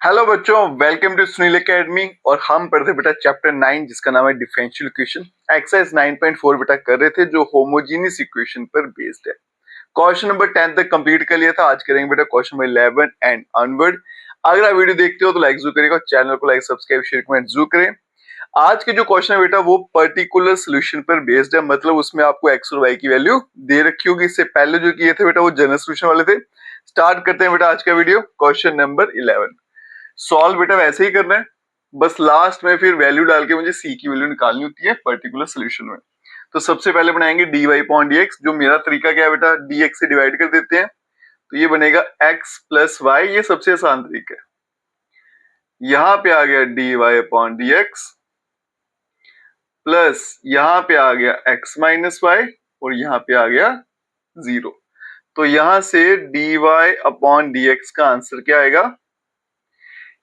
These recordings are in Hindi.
हेलो बच्चों, वेलकम टू सुनील एकेडमी। और हम पढ़ते बेटा चैप्टर 9 जिसका नाम है डिफरेंशियल इक्वेशन। एक्सरसाइज 9.4 बेटा कर रहे थे जो होमोजेनियस इक्वेशन पर बेस्ड है। क्वेश्चन नंबर 10 तक कंप्लीट कर लिया था। आज करेंगे बेटा क्वेश्चन नंबर 11 एंड ऑनवर्ड। अगर आप वीडियो देखते हो तो लाइक जरूर करिएगा, चैनल को लाइक सब्सक्राइब शेयर कमेंट जरूर करें। आज के जो क्वेश्चन है बेटा वो पर्टिकुलर सोल्यूशन पर बेस्ड है, मतलब उसमें आपको एक्स और वाई की वैल्यू दे रखी होगी। इससे पहले जो किए थे बेटा वो जनरल सोल्यूशन वाले थे। स्टार्ट करते हैं बेटा आज का वीडियो। क्वेश्चन नंबर 11 सॉल्व बेटा वैसे ही करना है, बस लास्ट में फिर वैल्यू डाल के मुझे सी की वैल्यू निकालनी होती है पर्टिकुलर सोल्यूशन में। तो सबसे पहले बनाएंगे dy अपॉन dx। जो मेरा तरीका क्या है बेटा, dx से डिवाइड कर देते हैं तो ये बनेगा x प्लस वाई। ये सबसे आसान तरीका है। यहां पे आ गया dy अपॉन dx प्लस यहां पे आ गया x माइनस वाई और यहां पे आ गया 0। तो यहां से dy अपॉन dx का आंसर क्या आएगा,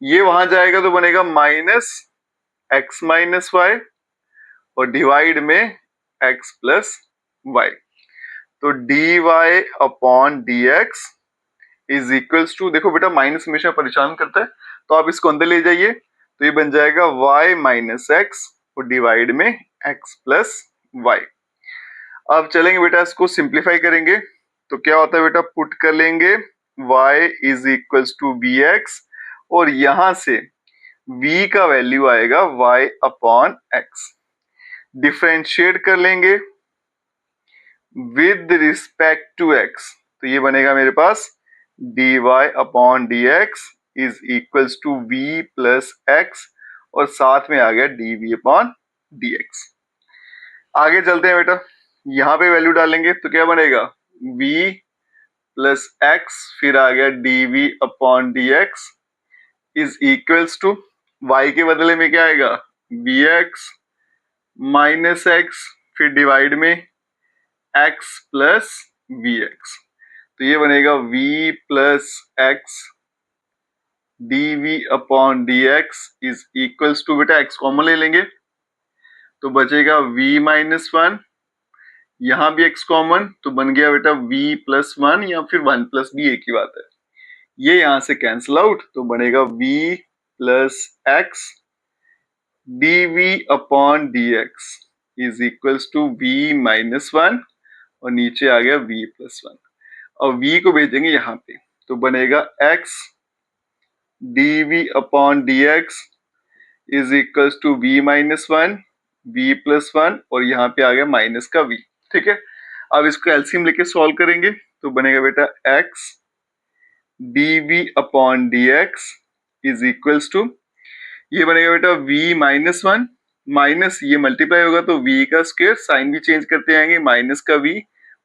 ये वहां जाएगा तो बनेगा माइनस एक्स माइनस वाई और डिवाइड में x प्लस वाई। तो dy upon dx is equals to, देखो बेटा माइनस हमेशा परेशान करता है तो आप इसको अंदर ले जाइए तो ये बन जाएगा y माइनस एक्स और डिवाइड में x प्लस वाई। अब चलेंगे बेटा इसको सिंप्लीफाई करेंगे तो क्या होता है बेटा, पुट कर लेंगे y is equals to bx और यहां से v का वैल्यू आएगा y अपॉन x। डिफरेंशिएट कर लेंगे विद रिस्पेक्ट टू x तो ये बनेगा मेरे पास dy upon dx is equals to v plus x और साथ में आ गया dv अपॉन dx। आगे चलते हैं बेटा, यहां पे वैल्यू डालेंगे तो क्या बनेगा v प्लस x फिर आ गया dv upon dx is equals to y के बदले में क्या आएगा bx माइनस एक्स फिर डिवाइड में x प्लस vx। तो ये बनेगा v plus x dv upon dx is equals to, बेटा x कॉमन ले लेंगे तो बचेगा v माइनस वन, यहां भी x कॉमन तो बन गया बेटा v प्लस वन या फिर 1 प्लस b, एक ही बात है। ये यहां से कैंसिल आउट तो बनेगा v plus x dv upon dx is equals to v minus one और नीचे आ गया v प्लस वन। और v को भेजेंगे यहाँ पे तो बनेगा x dv upon dx is equals to v minus one v plus one और यहाँ पे आ गया माइनस का v। ठीक है, अब इसको एलसीएम लेके सॉल्व करेंगे तो बनेगा बेटा x dv upon dx is equals to, ये बनेगा बेटा v माइनस वन माइनस ये मल्टीप्लाई होगा तो v का स्क्वायर, साइन भी चेंज करते आएंगे माइनस का v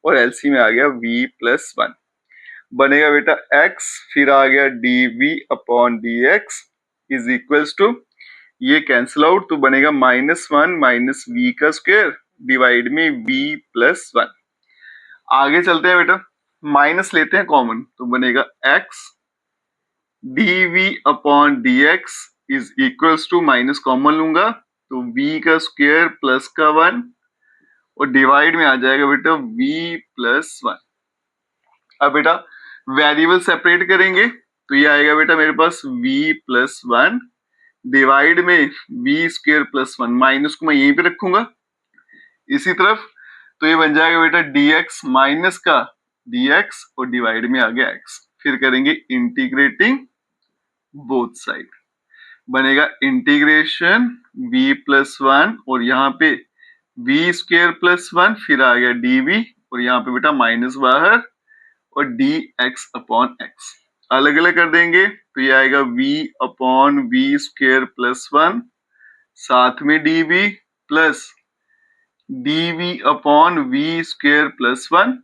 और एलसीएम में आ गया v प्लस वन। बनेगा बेटा x फिर आ गया dv upon dx is equals to, ये कैंसिल आउट तो बनेगा माइनस वन माइनस v का स्क्वायर डिवाइड में v प्लस वन। आगे चलते हैं बेटा, माइनस लेते हैं कॉमन तो बनेगा x dv upon dx is equals to, minus common लूंगा तो v का स्क्वायर प्लस का वन और डिवाइड में आ जाएगा बेटा v प्लस वन। अब बेटा वेरिएबल सेपरेट करेंगे तो ये आएगा बेटा मेरे पास v प्लस वन डिवाइड में v square plus one, minus को मैं यहीं पे रखूंगा इसी तरफ तो ये बन जाएगा बेटा dx माइनस का dx और डिवाइड में आ गया x। फिर करेंगे इंटीग्रेटिंग बोथ साइड, बनेगा इंटीग्रेशन v प्लस वन और यहाँ पे v स्क्वायर प्लस वन फिर आ गया dv और यहाँ पे बेटा माइनस बाहर और dx अपॉन x। अलग अलग कर देंगे तो ये आएगा v upon v square plus one साथ में dv plus dv upon v square plus one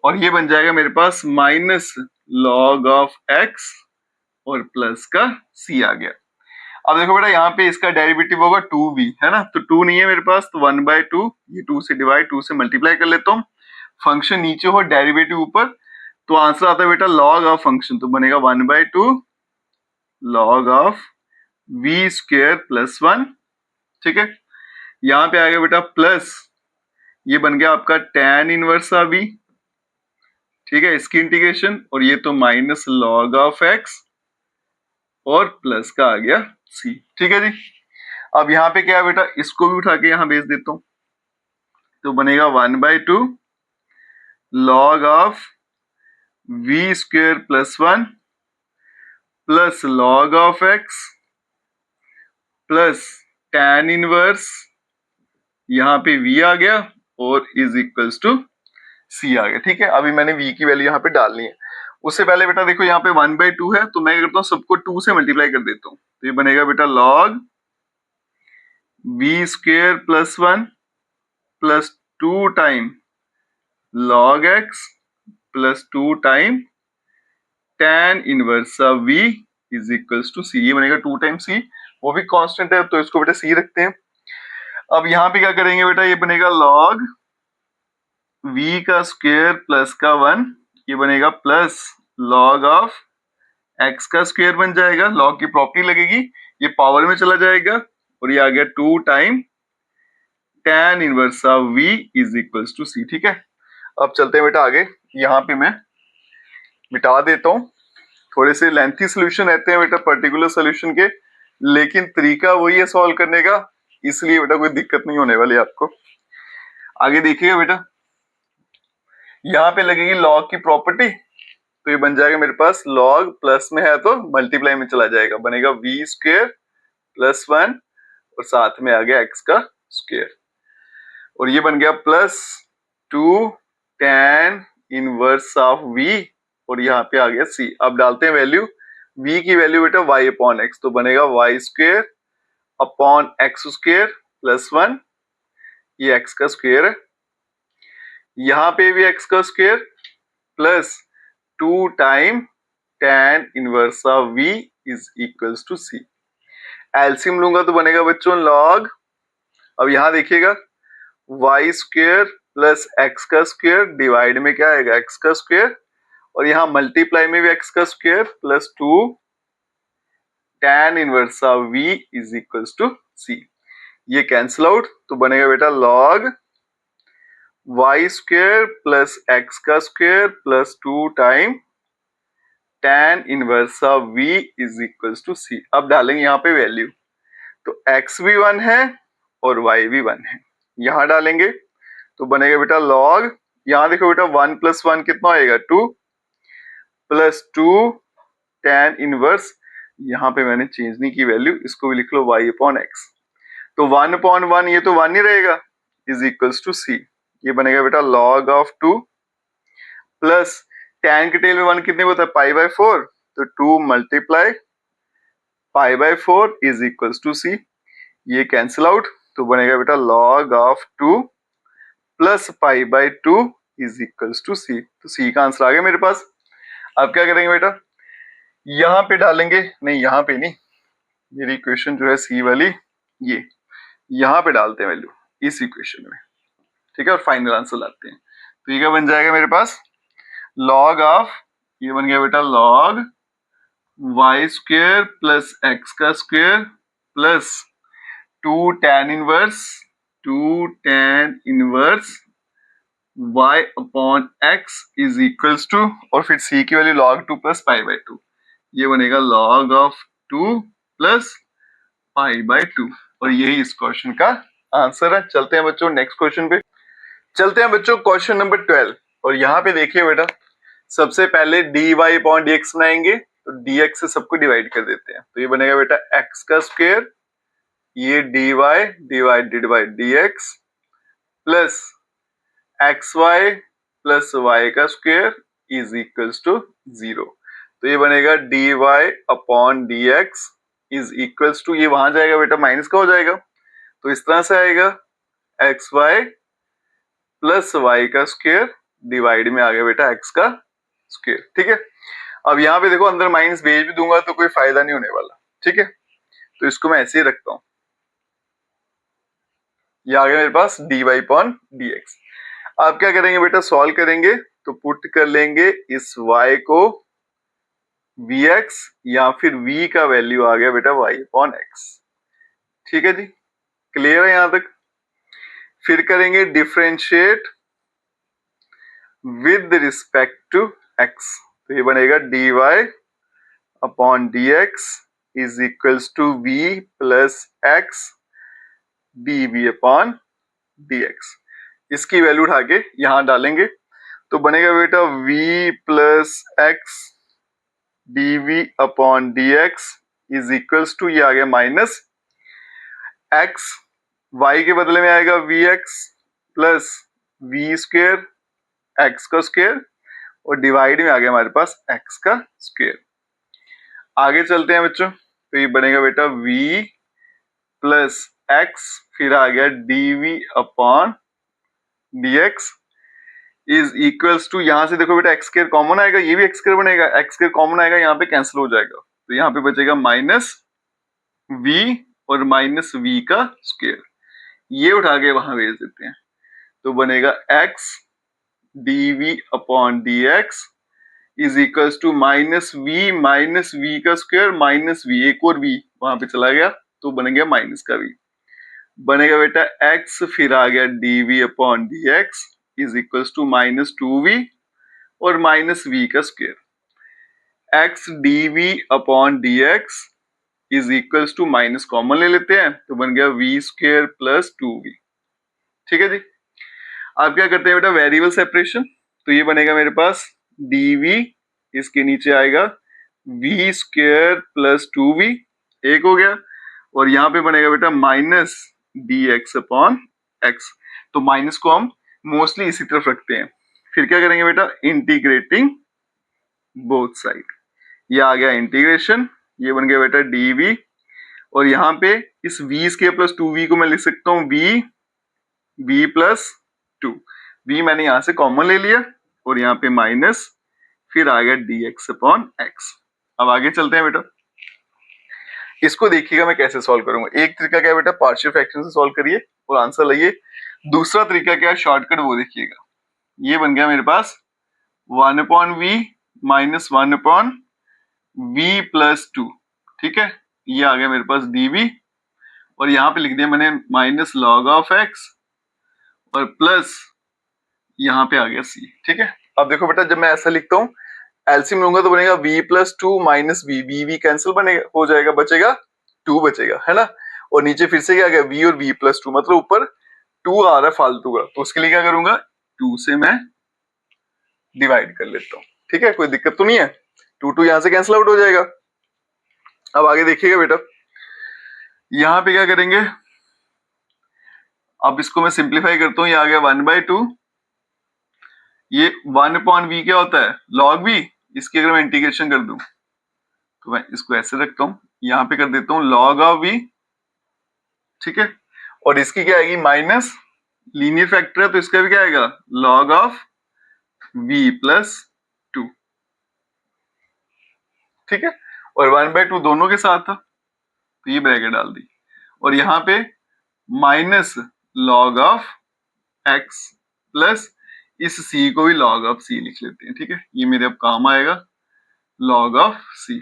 और ये बन जाएगा मेरे पास माइनस लॉग ऑफ x और प्लस का c आ गया। अब देखो बेटा यहाँ पे इसका डेरिवेटिव होगा 2v है ना, तो 2 नहीं है मेरे पास तो 1/2, ये 2 से डिवाइड 2 से मल्टीप्लाई कर लेता हूँ। फंक्शन नीचे हो डेरिवेटिव ऊपर तो आंसर आता है बेटा लॉग ऑफ फंक्शन तो बनेगा 1/2 log of v square plus one. ठीक है, यहाँ पे आएगा बेटा प्लस, ये बन गया आपका tan इनवर्स ऑफ v। ठीक है, इसकी इंटीग्रेशन और ये तो माइनस लॉग ऑफ x और प्लस का आ गया c। ठीक है जी। अब यहाँ पे क्या है बेटा, इसको भी उठा के यहाँ भेज देता हूँ, तो बनेगा 1/2 log of v square plus 1 plus log of x plus tan inverse, यहाँ पे v आ गया और इज इक्वल्स टू c आ गया। ठीक है, अभी मैंने v की वैल्यू यहाँ पे डालनी है। उससे पहले बेटा देखो यहाँ पे 1/2 है, तो मैं क्या करता हूँ सबको 2 से मल्टीप्लाई कर देता हूँ, तो ये बनेगा बेटा log v square plus 1 plus 2 time log x plus 2 time tan inverse of v is equals to c। ये बनेगा 2 टाइम c, वो भी कांस्टेंट है तो इसको बेटा c रखते हैं। अब यहाँ पे क्या करेंगे बेटा, ये बनेगा log v का स्क्वायर प्लस का 1, ये बनेगा प्लस log ऑफ x का स्क्वायर बन जाएगा, log की प्रॉपर्टी लगेगी, ये पावर में चला जाएगा और ये आ गया 2 time tan inverse of v is equals to c। ठीक है, अब चलते हैं बेटा आगे। यहाँ पे मैं मिटा देता हूँ, थोड़े से लेंथी सोल्यूशन रहते हैं बेटा पर्टिकुलर सोल्यूशन के, लेकिन तरीका वही है सॉल्व करने का, इसलिए बेटा कोई दिक्कत नहीं होने वाली आपको। आगे देखिएगा बेटा, यहाँ पे लगेगी log की प्रॉपर्टी, तो ये बन जाएगा मेरे पास log प्लस में है तो मल्टीप्लाई में चला जाएगा, बनेगा v स्क्वेयर प्लस 1 और साथ में आ गया x का स्क्वेयर, और ये बन गया plus 2 tan inverse of v और यहाँ पे आ गया c। अब डालते हैं वैल्यू, v की वैल्यू बेटा y अपॉन x, तो बनेगा y square upon x square plus 1, ये x का स्क्वेयर है, यहाँ पे भी x का square plus 2 time tan inverse of v is equals to c। LCM लूंगा तो बनेगा बच्चों log, अब यहाँ देखिएगा y स्क्वेयर प्लस x का स्क्वेयर डिवाइड में क्या आएगा x का स्क्वेयर, और यहाँ मल्टीप्लाई में भी x का square plus 2 tan inverse of v is equals to c। ये कैंसिल आउट, तो बनेगा बेटा log y square plus x का square plus 2 time tan inverse of v is equals to c। अब डालेंगे यहाँ पे वैल्यू, तो x भी 1 है और y भी 1 है, यहाँ डालेंगे तो बनेगा बेटा log, यहाँ देखो बेटा 1 प्लस 1 कितना आएगा 2 प्लस 2 tan इनवर्स, यहाँ पे मैंने चेंज नहीं की वैल्यू, इसको भी लिख लो y अपॉन x, तो 1 अपॉन 1 ये तो 1 ही रहेगा इज इक्वल्स टू c। ये बनेगा बेटा log ऑफ 2 प्लस tan के टेल में 1 कितने होता है π/4, तो 2 multiply π/4 is equals to c। ये कैंसिल आउट, तो बनेगा बेटा log of 2 plus π/2 is equals to c। तो c का आंसर आ गया मेरे पास। अब क्या करेंगे बेटा, यहाँ पे डालेंगे, नहीं यहाँ पे नहीं, मेरी इक्वेशन जो है c वाली, ये यहाँ पे डालते हैं वैल्यू इस इक्वेशन में, ठीक है, और फाइनल आंसर लाते हैं। तो ये क्या बन जाएगा मेरे पास log ऑफ, ये बन गया बेटा log y square plus x का square plus 2 tan inverse y upon x is equals to, और फिर c की वैल्यू log 2 प्लस π/2, ये बनेगा log ऑफ 2 प्लस π/2, और यही इस क्वेश्चन का आंसर है। चलते हैं बच्चों नेक्स्ट क्वेश्चन पे, चलते हैं बच्चों क्वेश्चन नंबर 12, और यहाँ पे देखिए बेटा सबसे पहले dy अपॉन dx बनाएंगे, तो dx से सबको डिवाइड कर देते हैं, तो ये बनेगा बेटा x का स्क्वायर, ये dy divided by dx plus xy plus y का स्क्वायर इज इक्वल्स टू 0। तो ये बनेगा dy upon dx is equals to, ये वहां जाएगा बेटा माइनस का हो जाएगा, तो इस तरह से आएगा xy प्लस y का स्क्वायर डिवाइड में आ गया बेटा x का स्क्वायर। ठीक है, अब यहाँ पे देखो अंदर माइनस भेज भी दूंगा तो कोई फायदा नहीं होने वाला, ठीक है, तो इसको मैं ऐसे ही रखता हूं, ये आ गया मेरे पास dy अपॉन dx। अब क्या करेंगे बेटा, सॉल्व करेंगे, तो पुट कर लेंगे इस y को vx, या फिर v का वैल्यू आ गया बेटा y अपॉन x। ठीक है जी, क्लियर है यहां तक। फिर करेंगे differentiate with respect to x, तो ये बनेगा dy upon dx is equals to v plus x dv upon dx। इसकी वैल्यू उठा के यहां डालेंगे तो बनेगा बेटा v plus x dv upon dx is equals to, ये आ गया माइनस x, y के बदले में आएगा vx plus v square x का स्क्वेयर और डिवाइड में आ गया हमारे पास x का स्क्वेयर। आगे चलते हैं बच्चों, तो ये बनेगा बेटा v प्लस x, फिर आ गया dv upon dx is equals to, यहां से देखो बेटा x स्क्वायर कॉमन आएगा, ये भी x स्क्वायर बनेगा, x स्क्वायर कॉमन आएगा, यहाँ पे कैंसिल हो जाएगा, तो यहाँ पे बचेगा माइनस v और माइनस v का स्क्वायर, ये उठा के वहां भेज देते हैं तो बनेगा x dv upon dx is equals to minus v का स्क्वायर माइनस v, एक और v वहां पे चला गया तो बन गया माइनस का v, बनेगा बेटा x, फिर आ गया dv upon dx is equals to minus 2v और माइनस v का square, x dv upon dx is equals to minus common ले लेते हैं तो बन गया v स्क्वायर प्लस 2v। ठीक है जी। अब क्या करते हैं बेटा, वेरिएबल सेपरेशन, तो ये बनेगा मेरे पास dv, इसके नीचे आएगा v स्क्वायर प्लस 2v, एक हो गया, और यहाँ पे बनेगा बेटा माइनस dx अपॉन x, तो माइनस को हम मोस्टली इसी तरफ रखते हैं। फिर क्या करेंगे बेटा, इंटीग्रेटिंग बोथ साइड, ये आ गया इंटीग्रेशन, ये बन गया बेटा dv, और यहाँ पे इस v स्क्वायर प्लस 2v को मैं लिख सकता हूँ v प्लस 2, v मैंने यहां से कॉमन ले लिया और यहाँ पे माइनस, फिर आ गया dx अपॉन x। अब आगे चलते हैं बेटा, इसको देखिएगा मैं कैसे सॉल्व करूंगा। एक तरीका क्या है बेटा, पार्शियल फ्रैक्शन से सॉल्व करिए और आंसर लाइए, दूसरा तरीका क्या है शॉर्टकट, वो देखिएगा। ये बन गया मेरे पास 1 upon v minus 1 upon v plus 2, ठीक है, ये आ गया मेरे पास dv, और यहाँ पे लिख दिया मैंने माइनस लॉग ऑफ x और प्लस यहाँ पे आ गया c। ठीक है, अब देखो बेटा, जब मैं ऐसा लिखता हूँ एलसीएम लूंगा तो बनेगा v plus 2 minus v cancel बनेगा, हो जाएगा, बचेगा 2 बचेगा, है ना, और नीचे फिर से क्या आ गया v और v प्लस 2, मतलब ऊपर 2 आ रहा है फालतू का, तो उसके लिए क्या करूंगा, 2 से मैं डिवाइड कर लेता हूँ। ठीक है, कोई दिक्कत तो नहीं है, 2 यहाँ से कैंसिल आउट हो जाएगा। अब आगे देखिएगा बेटा, यहाँ पे क्या करेंगे, अब इसको मैं सिंप्लीफाई करता हूँ, ये आ गया 1/2, ये 1 अपॉन v क्या होता है, लॉग v, इसकी अगर मैं इंटीग्रेशन कर दूं तो मैं इसको ऐसे रखता हूं, यहां पे कर देता हूं लॉग ऑफ v, ठीक है, और इसकी क्या आएगी माइनस, लीनियर फैक्टर है तो इसका भी क्या आएगा लॉग ऑफ v प्लस 2, ठीक है, और 1/2 दोनों के साथ था तो ये ब्रैकेट डाल दी, और यहाँ पे minus log of x plus इस c को भी log ऑफ c लिख लेते हैं। ठीक है, ये मेरे अब काम आएगा log ऑफ c।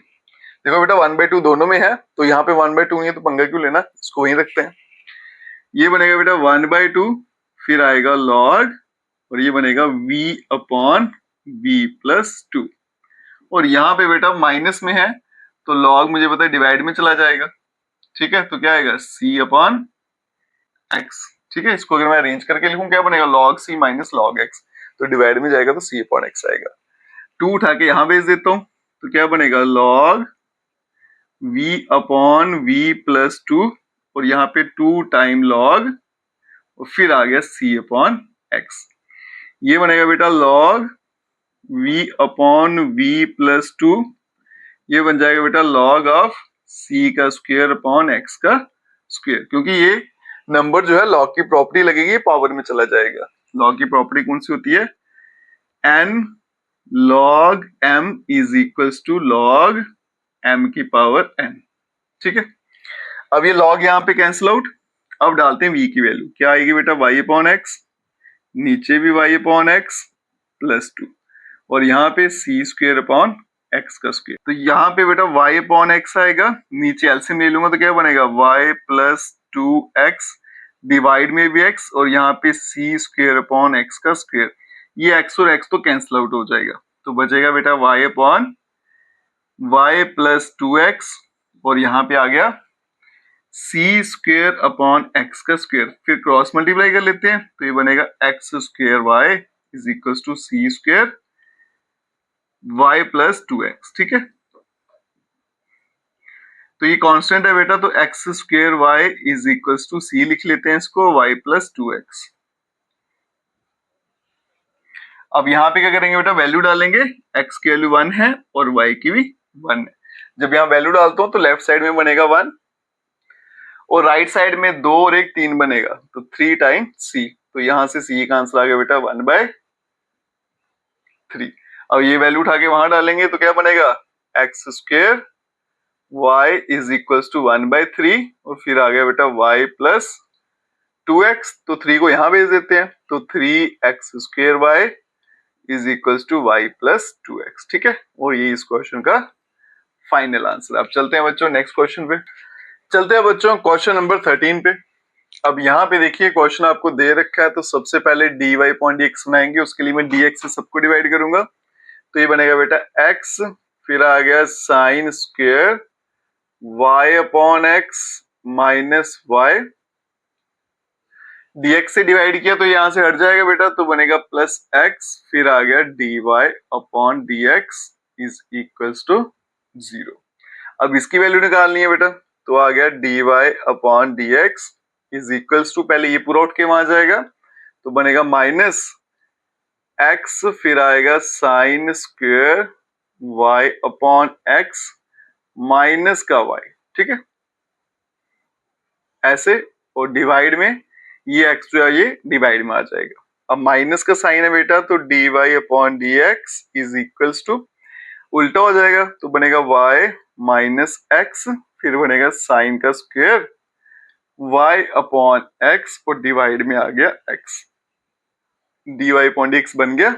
देखो बेटा 1/2 दोनों में है तो यहाँ पे 1/2 नहीं है तो पंगा क्यों लेना, इसको वहीं रखते हैं। ये बनेगा बेटा 1/2, फिर आएगा log, और ये बनेगा v अपॉन v प्लस 2, और यहाँ पे बेटा माइनस में है तो log मुझे पता है डिवाइड में चला जाएगा। ठीक है, तो क्या आएगा c अपॉन x। ठीक है, इसको अगर मैं अरेंज करके लिखूं क्या बनेगा log c minus log x, तो डिवाइड में जाएगा तो c अपॉन x आएगा। 2 उठा के यहां भेज देता हूं तो क्या बनेगा log v upon v plus 2, और यहाँ पे 2 टाइम log, और फिर आ गया c अपॉन x। ये बनेगा बेटा log v upon v plus 2, ये बन जाएगा बेटा log ऑफ c का स्क्वायर अपॉन x का स्क्वायर, क्योंकि ये नंबर जो है लॉग की प्रॉपर्टी लगेगी, पावर में चला जाएगा। लॉग की प्रॉपर्टी कौन सी होती है, n log m is equals to log m की पावर n। ठीक है, अब ये log यहाँ पे कैंसिल आउट, अब डालते हैं v की वैल्यू, क्या आएगी बेटा y अपॉन x, नीचे भी y अपॉन x प्लस 2, और यहाँ पे c स्क्वायर अपॉन x का स्क्वायर, तो यहाँ पे बेटा y अपॉन x आएगा, नीचे एलसीएम ले लूंगा तो क्या बनेगा y प्लस 2x, डिवाइड में भी x, और यहाँ पे c स्क्वायर अपॉन x का स्क्वायर, ये x और x तो कैंसिल आउट हो जाएगा, तो बचेगा बेटा y upon y plus 2x, और यहाँ पे आ गया सी स्क्वेयर अपॉन एक्स का स्क्वेयर, फिर क्रॉस मल्टीप्लाई कर लेते हैं तो ये बनेगा x square y is equal to c square y plus 2x। ठीक है, तो ये कांस्टेंट है बेटा, तो x square y is equal to c लिख लेते हैं इसको, वाई प्लस 2x। अब यहाँ पे क्या करेंगे बेटा, वैल्यू डालेंगे, x की वैल्यू 1 है और y की भी 1 है। जब यहाँ वैल्यू डालता हूं तो लेफ्ट साइड में बनेगा 1 और राइट साइड में 2 और 1 3 बनेगा, तो 3 टाइम्स c। तो यहां से c का आंसर आ गया बेटा 1/3। अब ये वैल्यू उठा के वहां डालेंगे तो क्या बनेगा, x square y is equal to 1/3 और फिर आ गया बेटा y प्लस 2x, तो 3 को यहां भेज देते हैं तो 3x square y is equal to y plus 2x। ठीक है, और ये इस क्वेश्चन का फाइनल आंसर। अब चलते हैं बच्चों नेक्स्ट क्वेश्चन पे। चलते हैं बच्चों क्वेश्चन नंबर 13 पे। अब यहाँ पे देखिए क्वेश्चन आपको दे रखा है, तो सबसे पहले dy अपॉन dx बनाएंगे, उसके लिए मैं dx से सबको डिवाइड करूंगा, तो ये बनेगा बेटा x, फिर आ गया sine square y upon x minus y, dx से डिवाइड किया तो यहां से हट जाएगा बेटा, तो बनेगा प्लस x, फिर आ गया dy upon dx is equals to 0। अब इसकी वैल्यू निकालनी है बेटा, तो आ गया dy upon dx is equals to, पहले ये पूरा उठ के वहां जाएगा तो बनेगा माइनस x, फिर आएगा sine square y upon x minus का y। ठीक है, ऐसे, और डिवाइड में ये x जो है ये डिवाइड में आ जाएगा। अब माइनस का साइन है बेटा, तो dy upon dx is equals to, उल्टा हो जाएगा तो बनेगा y माइनस x, फिर बनेगा साइन का स्क्वायर y अपॉन x और डिवाइड में आ गया x, dy अपॉन dx बन गया।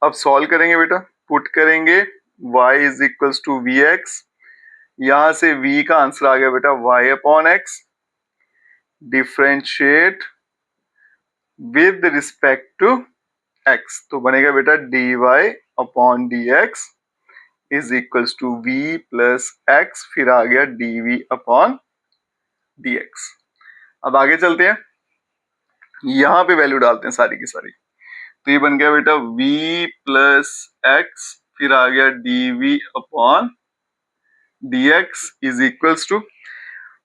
अब सॉल्व करेंगे बेटा, पुट करेंगे y is equals to vx, यहां से v का आंसर आ गया बेटा y upon x, differentiate with respect to x, तो बनेगा बेटा dy upon dx is equals to v plus x, फिर आ गया dv अपॉन dx। अब आगे चलते हैं, यहां पे वैल्यू डालते हैं सारी की सारी, तो ये बन गया बेटा v प्लस x, फिर आ गया dv upon dx is equals to,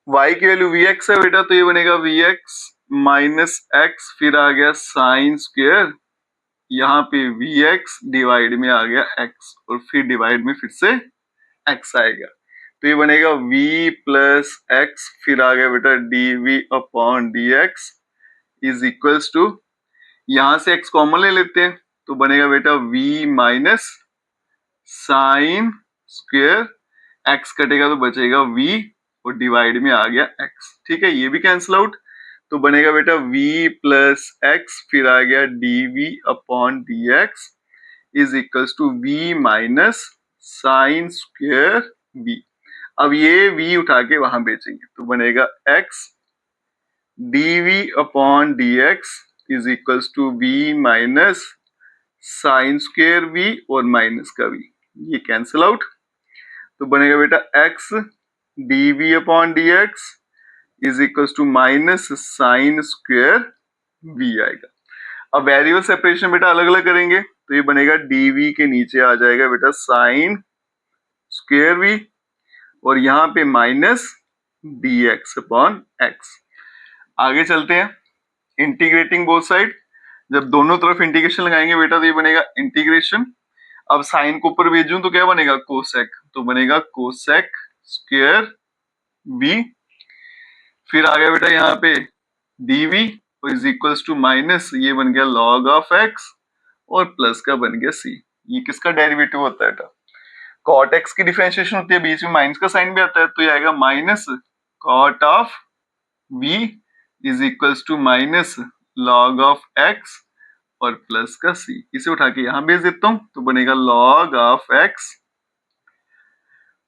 y की वैल्यू vx है बेटा, तो ये बनेगा vx माइनस x, फिर आ गया साइन स्क्वेयर, यहाँ पे vx डिवाइड में आ गया x और फिर डिवाइड में फिर से x आएगा, तो ये बनेगा v प्लस x, फिर आ गया बेटा dv upon dx is equals to, यहां से x कॉमन ले लेते हैं तो बनेगा बेटा v minus sine square, x कटेगा तो बचेगा v और डिवाइड में आ गया x। ठीक है, ये भी कैंसिल आउट, तो बनेगा बेटा v प्लस x, फिर आ गया dv upon dx is equals to v minus sine square v। अब ये v उठा के वहां बेचेंगे तो बनेगा x dv upon dx is equals to v minus sine square v और माइनस का v, ये कैंसिल आउट, तो बनेगा बेटा x dv upon dx is equals to minus sine square v आएगा। अब वेरिएबल सेपरेशन बेटा अलग अलग करेंगे, तो ये बनेगा dv के नीचे आ जाएगा बेटा साइन स्क्वेयर v और यहाँ पे माइनस dx अपॉन x। आगे चलते हैं, इंटीग्रेटिंग बोथ साइड, जब दोनों तरफ इंटीग्रेशन लगाएंगे बेटा तो ये बनेगा इंटीग्रेशन, अब साइन को ऊपर भेजूं तो क्या बनेगा कोसेक, तो बनेगा कोसेक स्क्वेयर v, फिर आ गया बेटा यहाँ पे dv is equals to minus, ये बन गया log ऑफ x और प्लस का बन गया c। ये किसका डेरिवेटिव होता है बेटा, cot x की डिफरेंशिएशन होती है, बीच में माइनस का साइन भी आता है, तो ये आएगा minus cot of v is equals to minus log of x और प्लस का c। इसे उठा के यहां भेज देता हूं तो बनेगा log of x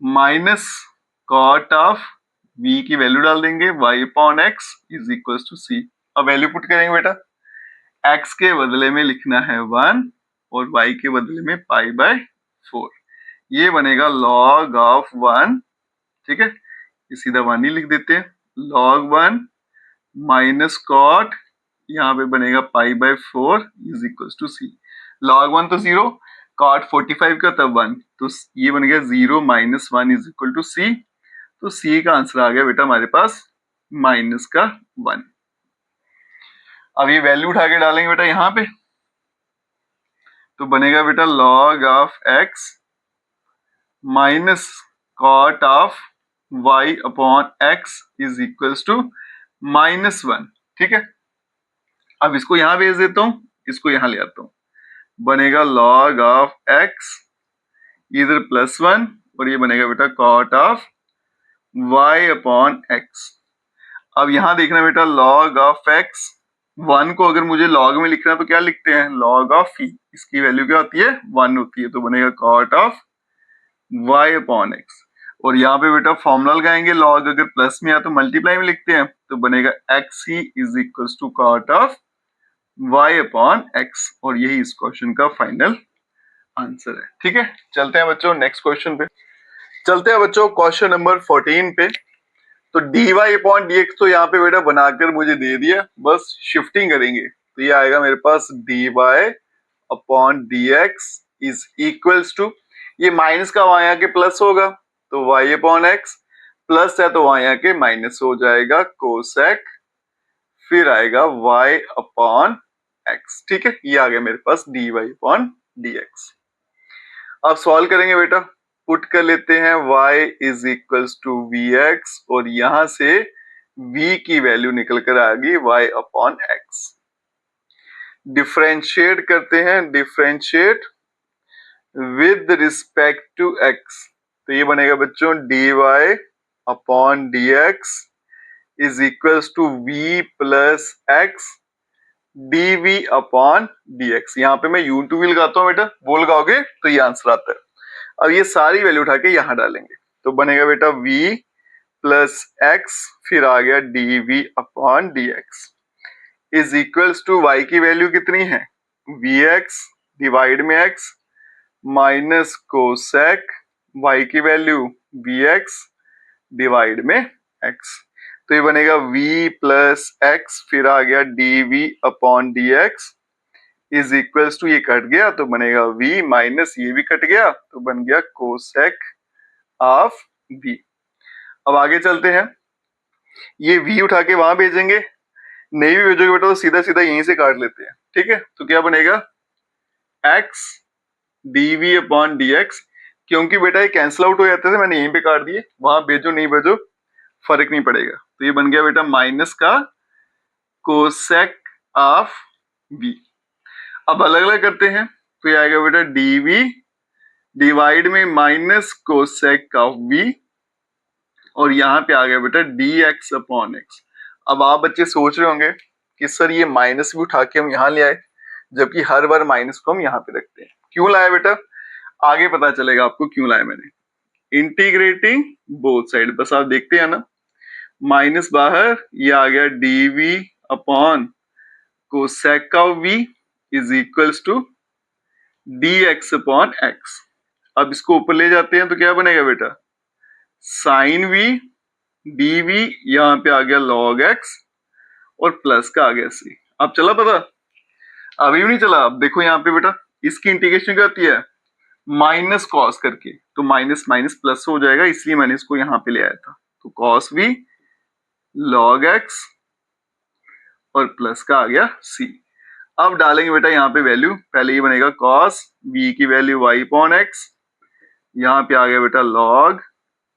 minus cot of v की वैल्यू डाल देंगे y upon x is equals to c। अब वैल्यू पुट करेंगे बेटा, x के बदले में लिखना है 1 और y के बदले में पाई बाय 4, ये बनेगा log ऑफ 1 ठीक है, ये सीधा 1 ही लिख देते हैं। log 1 माइनस कॉट, यहाँ पे बनेगा pi by 4 is equal to c. log 1 तो 0, कॉट 45 का तब 1, तो ये बन गया 0 माइनस 1 इज इक्वल टू सी। तो सी का आंसर आ गया बेटा हमारे पास माइनस का 1। अब ये वैल्यू उठा के डालेंगे बेटा यहाँ पे, तो बनेगा बेटा log of x minus cot of y upon x is equals to -1। ठीक है, अब इसको यहां भेज देता हूं, इसको यहां ले आता हूं, बनेगा log ऑफ x इधर +1 और ये बनेगा बेटा cot of y upon x। अब यहां देखना बेटा log ऑफ x, 1 को अगर मुझे log में लिखना है तो क्या लिखते हैं, log ऑफ e, इसकी वैल्यू क्या होती है 1 होती है, तो बनेगा cot of y upon x। और यहाँ पे बेटा फॉर्मूला लगाएंगे, log अगर प्लस में आया तो मल्टीप्लाई में लिखते हैं, तो बनेगा xc is equal to cot of y upon x। और यही इस क्वेश्चन का फाइनल आंसर है। ठीक है, चलते हैं बच्चों नेक्स्ट क्वेश्चन पे। चलते हैं बच्चों क्वेश्चन नंबर 14 पे। तो dy अपॉन dx तो यहाँ पे बेटा बनाकर मुझे दे दिया, बस शिफ्टिंग करेंगे तो ये आएगा मेरे पास dy upon dx is equals to, ये माइनस का वहां आके प्लस होगा तो y अपॉन x, प्लस है तो वहां आके माइनस हो जाएगा कोसेक, फिर आएगा y अपॉन x। ठीक है, ये आ गया मेरे पास dy अपॉन dx। अब सॉल्व करेंगे बेटा, पुट कर लेते हैं y is equals to vx और यहां से v की वैल्यू निकल कर आ गई y अपॉन x। डिफरेंशिएट करते हैं, differentiate with respect to x, तो ये बनेगा बच्चों dy upon dx is equals to v plus x dv upon dx। यहाँ पे मैं u2 v लगाता हूँ बेटा, वो लगाओगे तो ये आंसर आता है। अब ये सारी वैल्यू उठा के यहाँ डालेंगे तो बनेगा बेटा v प्लस x, फिर आ गया dv upon dx is equals to y की वैल्यू कितनी है vx डिवाइड में x माइनस कोसेक y की वैल्यू vx डिवाइड में x, तो ये बनेगा v प्लस x, फिर आ गया dv upon dx is equals to, ये कट गया तो बनेगा v माइनस ये भी कट गया तो बन गया कोसेक ऑफ v। अब आगे चलते हैं, ये v उठा के वहां भेजेंगे, नहीं भी भेजोगे बेटा तो सीधा सीधा यहीं से काट लेते हैं। ठीक है, तो क्या बनेगा x dv अपॉन dx, क्योंकि बेटा ये कैंसिल आउट हो जाते थे, मैंने यहीं पे काट दिए, वहां भेजो नहीं भेजो फर्क नहीं पड़ेगा, तो ये बन गया बेटा माइनस का कोसेक ऑफ v। अब अलग अलग करते हैं तो ये आएगा बेटा dv डिवाइड में माइनस कोसेक ऑफ v और यहाँ पे आ गया बेटा dx अपॉन x। अब आप बच्चे सोच रहे होंगे कि सर ये माइनस भी उठा के हम यहाँ ले आए, जबकि हर बार माइनस को हम यहाँ पे रखते हैं, क्यों लाया बेटा, आगे पता चलेगा आपको क्यों लाया मैंने। इंटीग्रेटिंग बोथ साइड, बस आप देखते हैं ना, माइनस बाहर, ये आ गया dv upon cosec of v is equals to dx upon x। अब इसको ऊपर ले जाते हैं तो क्या बनेगा बेटा साइन v dv, यहाँ पे आ गया log x और प्लस का आ गया c। अब चला पता, अभी भी नहीं चला। अब देखो यहाँ पे बेटा इसकी इंटीग्रेशन क्या होती है माइनस कॉस करके, तो माइनस माइनस प्लस हो जाएगा, इसलिए मैंने इसको यहाँ पे ले आया था, तो कॉस v log x और प्लस का आ गया c। अब डालेंगे बेटा यहाँ पे वैल्यू, पहले ये बनेगा cos v की वैल्यू y अपॉन x, यहाँ पे आ गया बेटा log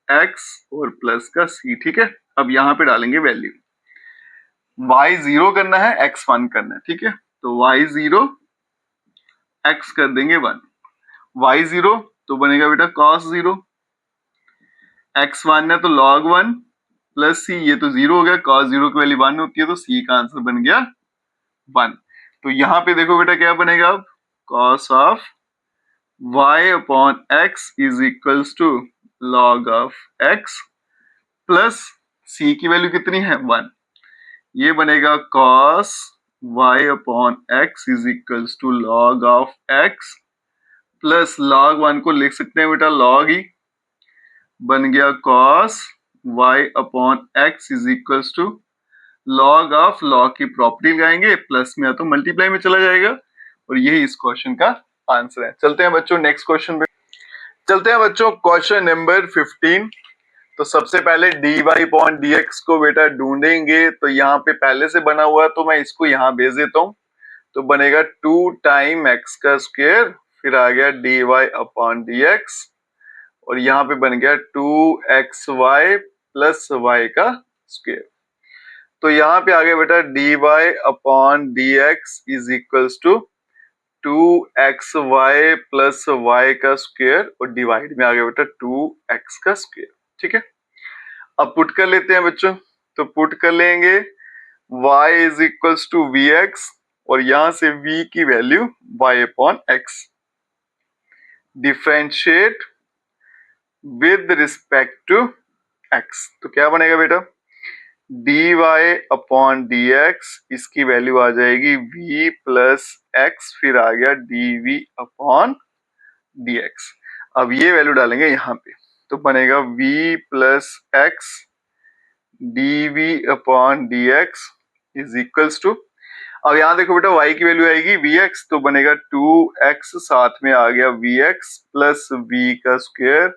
x और प्लस का c। ठीक है, अब यहाँ पे डालेंगे वैल्यू, y 0 करना है, x 1 करना है। ठीक है, तो y 0 x कर देंगे 1, y 0 तो बनेगा बेटा cos 0, x 1 है तो log 1 प्लस c, ये तो 0 हो गया, cos 0 की वैल्यू 1 होती है तो c का आंसर बन गया 1। तो यहाँ पे देखो बेटा क्या बनेगा अब cos of y upon x is equals to log of x plus c की वैल्यू कितनी है 1, ये बनेगा cos y upon x is equals to log of x plus log 1 को लिख सकते हैं बेटा log e, बन गया cos y upon x is equals to log of log की प्रॉपर्टी लगाएंगे, प्लस में या तो मल्टीप्लाई में चला जाएगा, और यही इस क्वेश्चन का आंसर है। चलते हैं बच्चों नेक्स्ट क्वेश्चन पे। चलते हैं बच्चों क्वेश्चन नंबर 15। तो सबसे पहले dy अपॉन dx को बेटा ढूंढेंगे, तो यहाँ पे पहले से बना हुआ है तो मैं इसको यहाँ भेज देता हूँ। तो बनेगा 2 टाइम x का स्क्वायर, फिर आ गया dy अपॉन dx, और यहाँ पे बन गया 2xy प्लस y का स्क्वायर। तो यहाँ पे आ गया बेटा dy upon dx is equals to 2xy plus y का स्क्वायर, और डिवाइड में आ गया बेटा 2x का स्क्वायर। ठीक है, अब पुट कर लेते हैं बच्चों। तो पुट कर लेंगे y is equals to vx, और यहां से v की value y upon x, differentiate with respect to x। तो क्या बनेगा बेटा dy अपॉन dx, इसकी वैल्यू आ जाएगी v प्लस x, फिर आ गया dv अपॉन dx। अब ये वैल्यू डालेंगे यहाँ पे, तो बनेगा v plus x dv upon dx is equals to, अब यहाँ देखो बेटा y की वैल्यू आएगी vx, तो बनेगा 2x, साथ में आ गया vx प्लस v का स्क्वायर,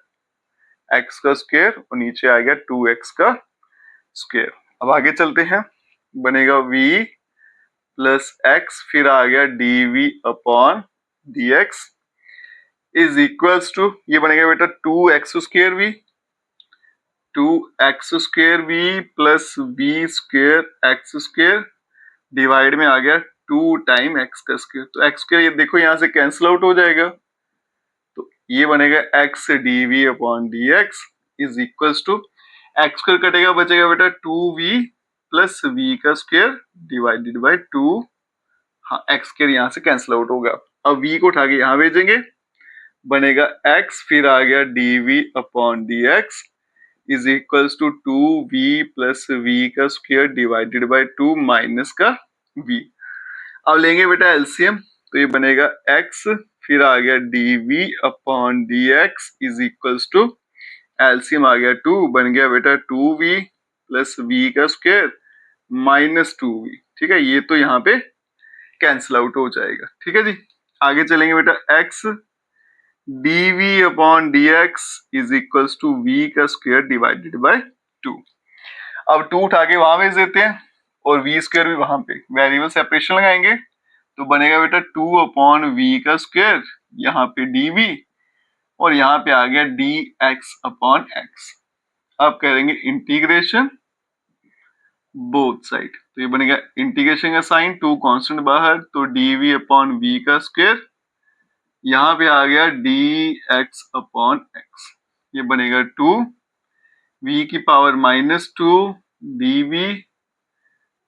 x का स्क्वायर, और नीचे आ गया 2x का स्क्वायर। अब आगे चलते हैं, बनेगा v प्लस x, फिर आ गया dv upon dx is equals to, ये बनेगा बेटा 2x square v, 2x square v plus v square x square, divide में आ गया 2 टाइम x का स्क्वायर। तो x स्क्वायर ये देखो यहाँ से कैंसिल आउट हो जाएगा, तो ये बनेगा x dv upon dx is equals to, x square कटेगा, बचेगा बेटा 2v प्लस v का स्क्वायर डिवाइडेड बाय 2, हाँ x स्क्वायर यहाँ से कैंसिल आउट होगा। अब v को उठा के यहाँ भेजेंगे, बनेगा x, फिर आ गया dv upon dx is equals to 2v plus v का स्क्वायर डिवाइडेड बाय 2 माइनस का v। अब लेंगे बेटा एलसीएम, तो ये बनेगा x, फिर आ गया dv upon dx is equals to, LCM आ गया 2, बन गया बेटा 2v प्लस v का स्क्वायर माइनस 2v। ठीक है, ये तो यहाँ पे कैंसिल आउट हो जाएगा। ठीक है जी, आगे चलेंगे बेटा x dv upon dx is equals to v का स्क्वायर डिवाइडेड बाय 2। अब 2 उठा के वहां भेज देते हैं, और v स्क्वायर भी वहां पे, वेरिएबल सेपरेशन लगाएंगे, तो बनेगा बेटा 2 अपॉन v का स्क्वायर, यहाँ पे dv, और यहाँ पे आ गया dx अपॉन x। अब करेंगे इंटीग्रेशन बोथ साइड, तो ये बनेगा इंटीग्रेशन का साइन, 2 कांस्टेंट बाहर, तो dv अपॉन v का स्क्वायर, यहाँ पे आ गया dx अपॉन x, ये बनेगा 2 v की power minus 2 dv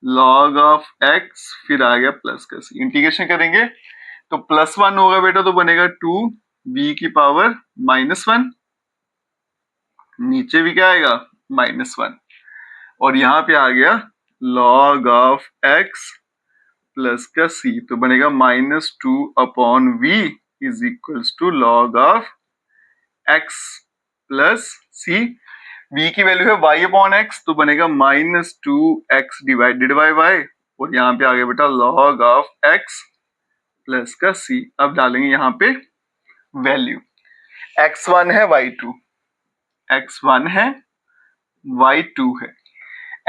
log of x, फिर आ गया प्लस का c। इंटीग्रेशन करेंगे तो प्लस 1 होगा बेटा, तो बनेगा 2 v की पावर माइनस 1, नीचे भी क्या आएगा माइनस 1, और यहाँ पे आ गया लॉग ऑफ x प्लस का c, तो बनेगा minus 2 upon v is equals to log of x plus c। v की वैल्यू है y अपॉन x, तो बनेगा minus 2x divided by y, और यहाँ पे आ गया बेटा लॉग ऑफ x प्लस का c। अब डालेंगे यहाँ पे वैल्यू, x1 है y2, x1 है y2 है,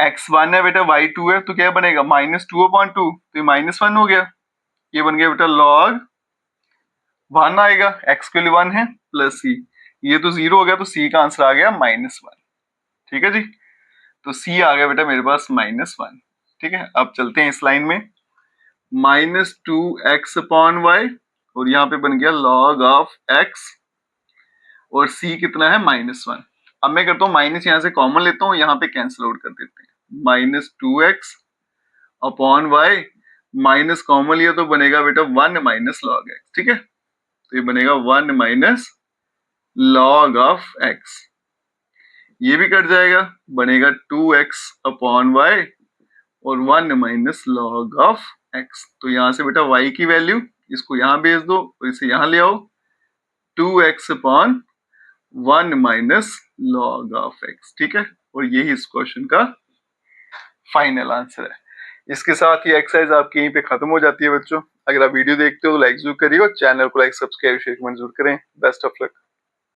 x1 है बेटा y2 है, तो क्या बनेगा माइनस 2 अपॉन 2, तो ये माइनस 1 हो गया, ये बन गया बेटा लॉग 1 आएगा, x के लिए 1 है प्लस c, ये तो 0 हो गया, तो c का आंसर आ गया माइनस 1। ठीक है जी, तो c आ गया बेटा मेरे पास माइनस 1। ठीक है, अब चलते हैं इस लाइन में, माइनस 2x अपॉन y, और यहाँ पे बन गया लॉग ऑफ x, और c कितना है माइनस 1। अब मैं करता हूँ माइनस यहाँ से कॉमन लेता हूँ, यहाँ पे कैंसिल आउट कर देते हैं, minus 2x upon y, minus common लिया तो बनेगा बेटा 1 माइनस लॉग x। ठीक है, तो ये बनेगा 1 माइनस लॉग ऑफ x, ये भी कट जाएगा, बनेगा 2x अपॉन y, और 1 माइनस लॉग ऑफ x। तो यहां से बेटा y की वैल्यू इसको यहां भेज दो, और इसे यहां ले आओ, 2x upon 1 minus log of x, ठीक है। और यही इस क्वेश्चन का फाइनल आंसर है। इसके साथ ही एक्सरसाइज आपकी यहीं पे खत्म हो जाती है बच्चों। अगर आप वीडियो देखते हो तो लाइक जरूर करिए और चैनल को लाइक सब्सक्राइब शेयर कमेंट जरूर करें। Best of luck.